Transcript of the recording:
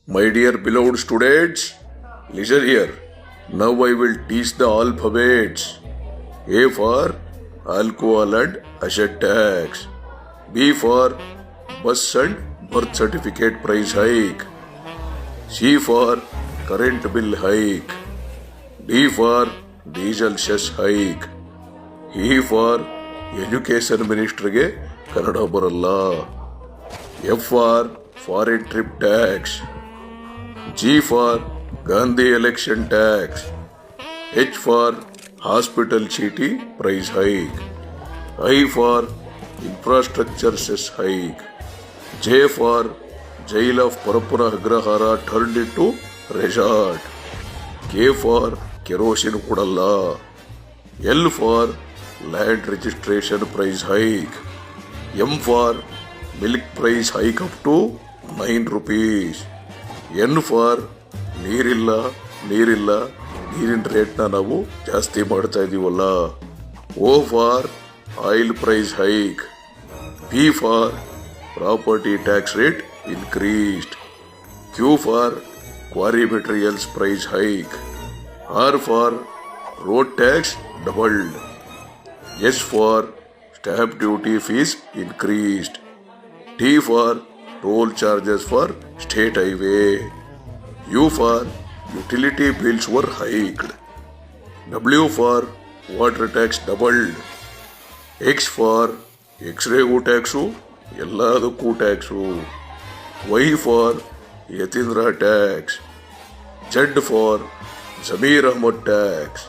My dear beloved students, listen here. Now I will teach the alphabets. A for alcohol and asset tax. B for bus and birth certificate price hike. C for current bill hike. D for diesel cess hike. E for education minister ಗೆ ಕನ್ನಡ ಬರಲ್ಲ. F for foreign trip tax. G for Gandhi election tax. H for hospital chiti price hike. I for infrastructure cess hike. J for jail of Parapura Agrahara turned into resort. K for kerosene kudalla. L for land registration price hike. M for milk price hike up to 9 rupees. N for ನೀರಿಲ್ಲ ನೀರಿನ ರೇಟ್ನ ನಾವು ಜಾಸ್ತಿ ಮಾಡ್ತಾ ಇದೀವಲ್ಲ. O for oil price hike. P for property tax rate increased. Q for quarry materials price hike. R for road tax doubled. S for stamp duty fees increased. T for toll charges for state highway. U for utility bills were hiked. W for water tax doubled. X for X-ray taxu, ಎಲ್ಲದಕ್ಕೂ tax. Y for Yathindra tax. Z for Zamir Ahmad tax.